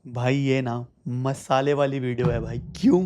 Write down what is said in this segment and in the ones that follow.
भाई ये ना मसाले वाली वीडियो है भाई। क्यों?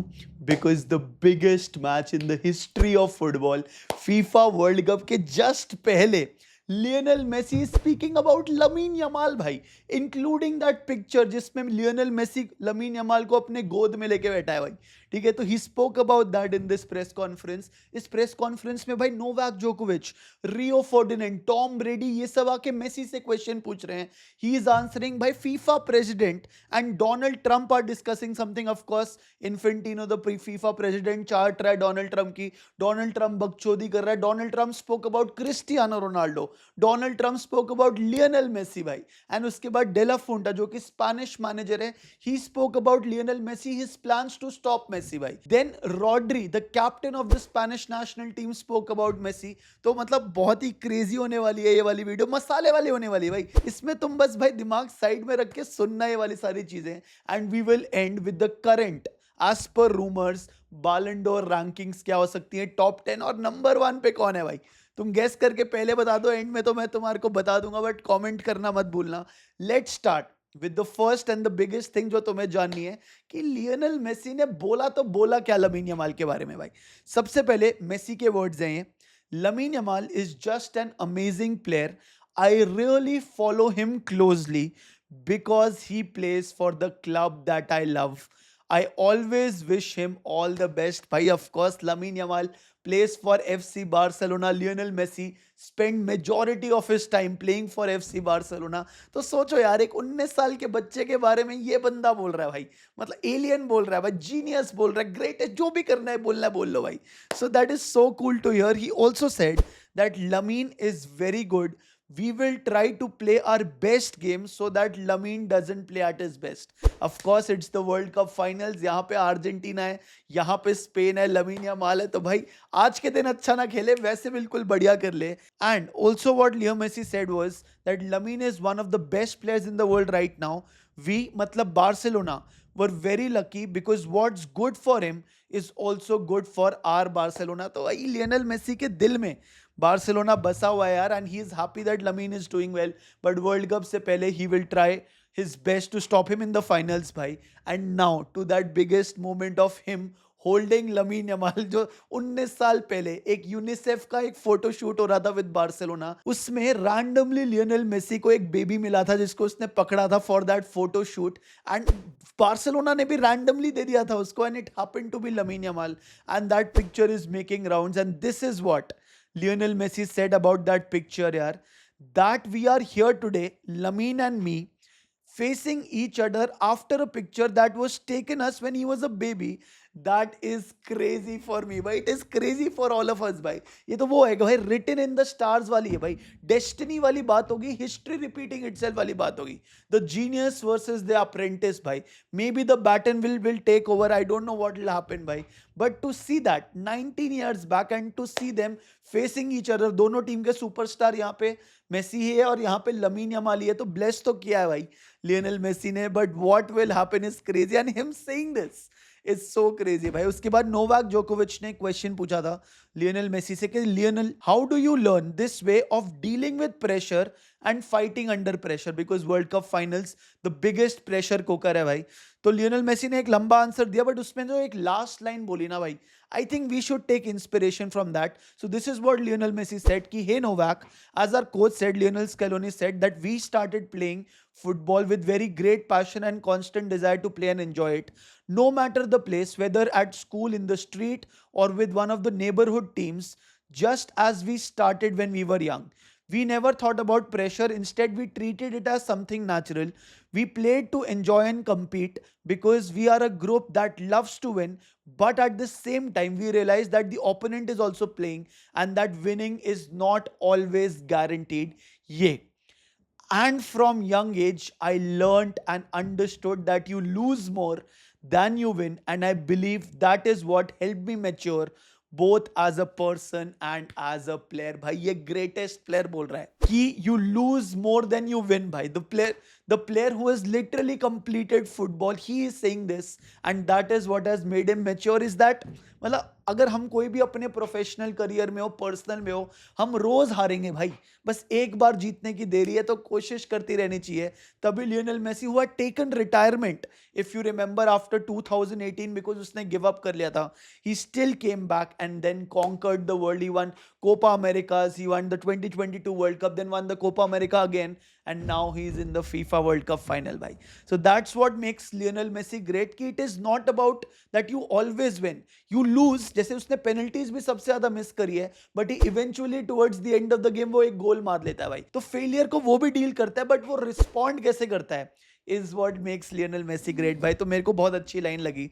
Because the biggest match in the history of football, FIFA World Cup के जस्ट पहले Lionel Messi speaking about Lamine Yamal भाई, इंक्लूडिंग दैट पिक्चर जिसमें लियोनेल मेसी लमीन यमाल को अपने गोद में लेके बैठा है भाई। ठीक है, तो ही spoke about that in this press conference. इस प्रेस कॉन्फ्रेंस में भाई नोवाक जोकोविच, रियो फर्डिनेंड, टॉम ब्रेडी ये सब आके मेसी से क्वेश्चन पूछ रहे हैं। ही इज आंसरिंग भाई। FIFA president and Donald Trump are discussing something. Of course, Infantino, the FIFA president, चार्ट रहा है डोनाल्ड ट्रंप की। डोनाल्ड ट्रंप बकचोदी कर रहा है। Donald Trump spoke about Cristiano Ronaldo. Donald Trump spoke about Lionel Messi भाई। एंड उसके बाद डेला फुंटा जो कि स्पेनिश मैनेजर है, he spoke about Lionel Messi, his plans to stop Messi भाई। Then Rodri, the captain of the Spanish national team, spoke about Messi. तो मतलब बहुत ही क्रेजी होने वाली है ये वाली वीडियो, मसाले वाली होने वाली है भाई। इसमें तुम बस भाई दिमाग साइड में रख के सुनना ये वाली सारी चीजें। And we will end with the current age पर रूमर्स बैलन डोर रैंकिंग्स क्या हो सकती है, टॉप 10 और नंबर 1 पे कौन है भाई। तुम गेस करके पहले बता दो, एंड में तो मैं तुम्हारे को बता दूंगा, बट कमेंट करना मत भूलना। Let's start with the first and the biggest thing जो तुम्हें जाननी है कि लियोनेल मेसी ने बोला तो बोला क्या लमीन यमाल के बारे में भाई। सबसे पहले मेसी के वर्ड्स हैं ये, lamin Yamal is just an amazing player, I really follow him closely because he plays for the club that I love. I always wish him all the best. Bhai, of course, Lamine Yamal plays for FC Barcelona. Lionel Messi spent majority of his time playing for FC Barcelona. तो सोचो यार, एक 19 साल के बच्चे के बारे में ये बंदा बोल रहा है भाई। मतलब एलियन बोल रहा है भाई, जीनियस बोल रहा है, ग्रेटेस्ट, जो भी करना है बोलना है बोल लो भाई। So that is so cool to hear. He also said that Lamine is very good. We will try to play our best game so that Lamine doesn't play at his best. Of course, it's the World Cup finals. यहाँ पे Argentina है, यहाँ पे Spain है, lamin Yamal है, तो भाई आज के दिन अच्छा ना खेले, वैसे बिल्कुल बढ़िया कर ले। And also what Leo Messi said was that Lamine is one of the best players in the world right now. We, मतलब Barcelona, were very lucky because what's good for him is also good for our Barcelona. तो भाई Lionel Messi के दिल में Barcelona बसा हुआ है यार, and he is happy that Lamine is doing well, but World Cup से पहले he will try his best to stop him in the finals भाई। And now to that biggest moment of him holding Lamine Yamal, जो 19 साल पहले एक UNICEF का एक photo shoot हो रहा था विद बार्सिलोना, उसमें रैंडमली लियोनेल मेसी को एक बेबी मिला था जिसको उसने पकड़ा था for that photo shoot, and Barcelona ने भी रैंडमली दे दिया था उसको, and it happened to be Lamine Yamal, and that picture is making rounds, and this is what Lionel Messi said about that picture, yaar, that we are here today, Lamine and me, facing each other after a picture that was taken us when he was a baby. That is crazy for me भाई, it is crazy for all of us भाई। ये तो वो है भाई, written in the stars वाली है भाई, डेस्टिनी वाली बात होगी, हिस्ट्री रिपीटिंग इटसेल्फ वाली बात होगी। The genius versus the apprentice भाई, may be the baton will take over, I don't know what will happen भाई, but to see that 19 years back and to see them facing each other, दोनों team के superstar यहाँ पे Messi है और यहाँ पे लमीन यमाल है, तो ब्लेस तो किया है भाई लियोनेल मेसी ने, but what will happen is crazy, and him saying this is so crazy भाई। उसके बाद नोवाक जोकोविच ने क्वेश्चन पूछा था लियोनेल मेसी से कि Lionel, how do you learn this way of dealing with pressure and fighting under pressure, because world cup finals the biggest pressure cooker है भाई। तो लियोनेल मेसी ने एक लंबा आंसर दिया, बट उसमें जो एक लास्ट लाइन बोली ना भाई, I think we should take inspiration from that. So this is what Lionel Messi said कि hey Novak, as our coach said, Lionel Scaloni said that we started playing football with very great passion and constant desire to play and enjoy it. No matter the place, whether at school, in the street, or with one of the neighborhood teams, just as we started when we were young. We never thought about pressure. Instead, we treated it as something natural. We played to enjoy and compete because we are a group that loves to win. But at the same time, we realize that the opponent is also playing and that winning is not always guaranteed. Yeah. And from young age, I learned and understood that you lose more than you win. And I believe that is what helped me mature both as a person and as a player. भाई ये greatest player बोल रहा है कि you lose more than you win भाई। The player, The player who has literally completed football, he is saying this, and that is what has made him mature. Is that मतलब अगर हम कोई भी अपने प्रोफेशनल करियर में हो, personal में हो, हम रोज हारेंगे भाई, बस एक बार जीतने की देरी है, तो कोशिश करती रहनी चाहिए. तभी लियोनेल मेसी हुआ taken retirement, if you remember, after 2018, because उसने गिव अप कर लिया था. He still came back and then conquered the world. He won Copa Americas, he won the 2022 world cup, then won the Copa America again, and now he is in the FIFA World Cup final, bhai. So that's what makes Lionel Messi great, कि it is not about that you always win, you lose. जैसे उसने penalties भी सबसे ज्यादा miss करी है, but he eventually towards the end of the game वो एक गोल मार लेता है भाई. तो failure को वो भी डील करता है, but वो respond कैसे करता है is what makes Lionel Messi great, भाई. तो मेरे को बहुत अच्छी लाइन लगी.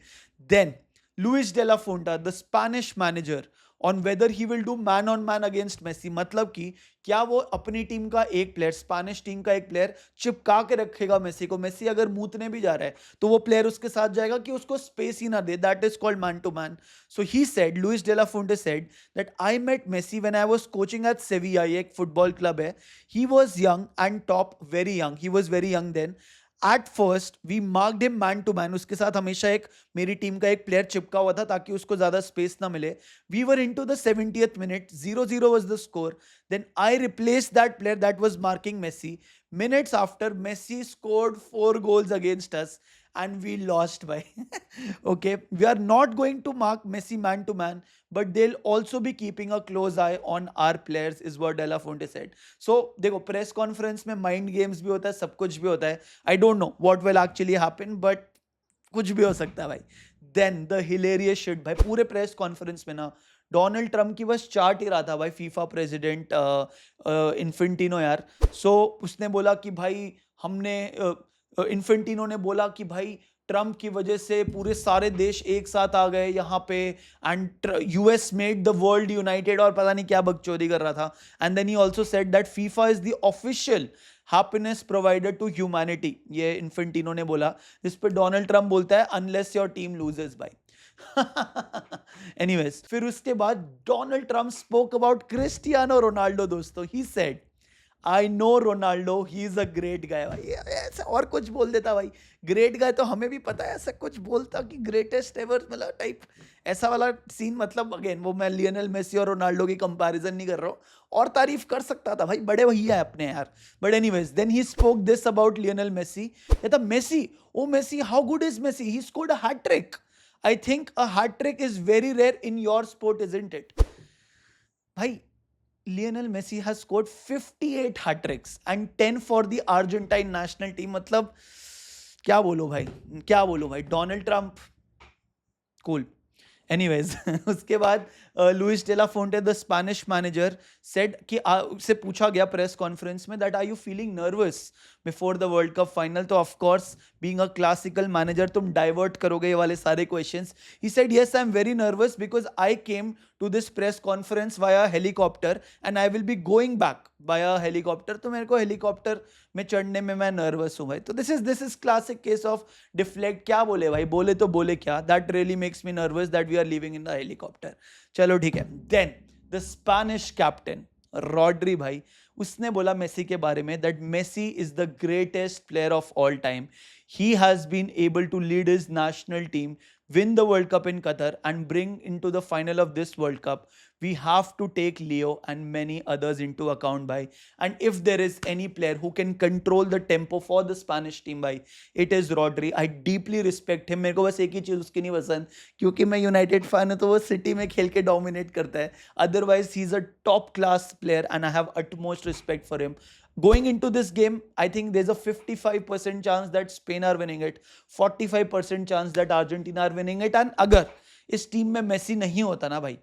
Then Luis de la Fuente, the Spanish manager, on whether he will do man on man against Messi. मतलब कि क्या वो अपनी टीम का एक प्लेयर, स्पेनिश टीम का एक प्लेयर चिपका के रखेगा मेसी को. मेसी अगर मूतने भी जा रहा है तो वो प्लेयर उसके साथ जाएगा कि उसको स्पेस ही ना दे. That is called man to man. So he said, Luis de la Fuente said that I met Messi when I was coaching at Sevilla, ये एक फुटबॉल क्लब है. He was young and top, very young, he was very young then. At first we marked him man to man. उसके साथ हमेशा एक मेरी team का एक प्लेयर चिपका हुआ था ताकि उसको ज्यादा स्पेस ना मिले. We were into the 70th minute, 0-0 was the score. Then I replaced that player that was marking Messi. Minutes after, Messi scored 4 goals against us and we lost by. Okay, we are not going to mark Messi man to man, but they'll also be keeping a close eye on our players, is what De La Fuente said. So देखो, press conference में mind games भी होता है, सब कुछ भी होता है. आई don't know what will actually happen, but कुछ भी हो सकता है भाई. देन द हिलेरियस शिट भाई, पूरे प्रेस कॉन्फ्रेंस में ना डोनाल्ड ट्रम्प की बस चार्ट ही रहा था भाई, फीफा प्रेसिडेंट इन्फेंटिनो यार. सो उसने बोला कि भाई हमने इन्फेंटिनो ने बोला कि भाई ट्रम्प की वजह से पूरे सारे देश एक साथ आ गए यहाँ पे, and US made the world united, और पता नहीं क्या बकचोदी कर रहा था. And then he also said that FIFA is the official happiness provider to humanity. ये इन्फेंटिनो ने बोला, जिस पे डोनाल्ड ट्रम्प बोलता है अनलेस योर टीम लूजेस भाई. एनीवेज, फिर उसके बाद Donald Trump spoke about Cristiano Ronaldo. दोस्तों, he said I know Ronaldo, he is a great guy. भाई ऐसा और कुछ बोल देता भाई, ग्रेट गाय तो हमें भी पता है, ऐसा कुछ बोलता कि ग्रेटेस्ट एवर मतलब टाइप, ऐसा वाला सीन. मतलब अगेन वो मैं लियोनेल मेसी और रोनाल्डो की कंपैरिजन नहीं कर रहा हूँ, और तारीफ कर सकता था भाई, बड़े भैया है अपने यार. But anyways, then he spoke this about Lionel Messi. कहता Messi, oh Messi, how good is Messi, he scored a hat-trick. I think a hat trick is very rare in your sport, isn't it? भाई, Lionel Messi has scored 58 hat tricks and 10 for the Argentine national team. मतलब क्या बोलो भाई, क्या बोलो भाई. Donald Trump cool. Anyways, उसके बाद Luis de la Fuente, the Spanish manager, said कि उससे पूछा गया प्रेस कॉन्फ्रेंस में that are you feeling nervous before the world cup final. तो of course being a classical manager तुम डाइवर्ट करोगे ये वाले सारे questions. He said yes, I am very nervous because I came to this press conference via helicopter and I will be going back via helicopter. तो मेरे को helicopter में चढ़ने में मैं नर्वस हूं भाई. तो this is classic case of deflect. क्या बोले भाई, बोले तो बोले क्या, that really makes me nervous that we are living in the helicopter. चलो ठीक है. Then the Spanish captain Rodri भाई, उसने बोला मेसी के बारे में that Messi is the greatest player of all time. He has been able to lead his national team, win the World Cup in Qatar and bring into the final of this World Cup. We have to take Leo and many others into account, bhai. And if there is any player who can control the tempo for the Spanish team, bhai, it is Rodri. I deeply respect him. मेरे को बस एक ही चीज उसकी नहीं पसंद, क्योंकि मैं यूनाइटेड फैन हूं, तो वो सिटी में खेल के डोमिनेट करता है. Otherwise he is a top class player and I have utmost respect for him. Going into this game, I think there's a 55% chance that Spain are winning it, 45% chance that Argentina are winning it. And अगर इस team में Messi नहीं होता ना भाई,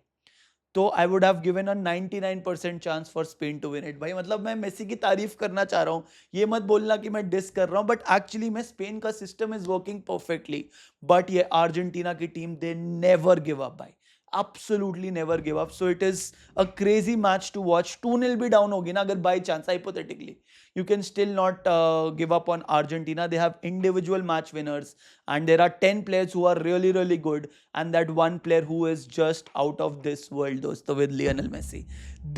तो I would have given a 99% chance for Spain to win it. भाई मतलब मैं मेसी की तारीफ करना चाह रहा हूँ, ये मत बोलना कि मैं डिस कर रहा हूँ, बट एक्चुअली में स्पेन का system is working perfectly. But ये अर्जेंटीना की team, they never give up भाई, absolutely never give up. So it is a crazy match to watch. 2-0 भी down होगी ना, अगर by chance hypothetically, you can still not give up on Argentina. They have individual match winners and there are 10 players who are really really good, and that one player who is just out of this world, dosto, with Lionel Messi.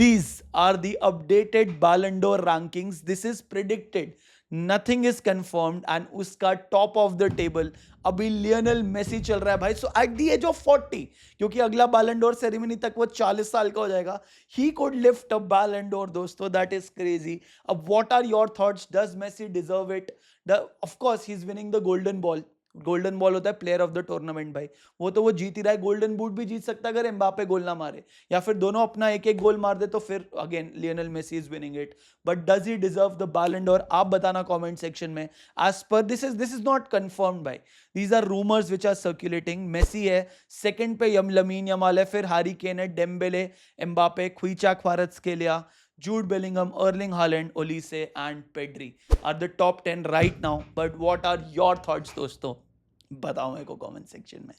These are the updated Ballon d'Or rankings. This is predicted, nothing is confirmed and उसका top of the table अभी Lionel Messi चल रहा है भाई. सो at the age of 40, क्योंकि अगला बैलन door ceremony तक वो 40 साल का हो जाएगा, he could lift a Ballon d'Or दोस्तों. That is crazy. अब what are your thoughts? Does Messi deserve it? Of course he is winning the golden ball. Golden ball होता है प्लेयर ऑफ द टूर्नामेंट भाई, वो तो वो जीत ही रहा है. गोल्डन बूट भी जीत सकता है अगर एम्बापे गोल ना मारे, या फिर दोनों अपना एक एक गोल मार दे तो फिर again Lionel Messi is winning it. But does he deserve the Ballon d'Or? आप बताना कमेंट सेक्शन में. As per this is not confirmed भाई, these are rumours which are circulating. Messi है, सेकंड पे लमीन यमाल है, फिर Harry Kane है, Dembele, Mbappe, Khvicha Kvaratskhelia, Jude Bellingham, Erling Haaland, Olise and Pedri are the top 10 right now. But what are your thoughts दोस्तों? बताओ मेरे को comment section में.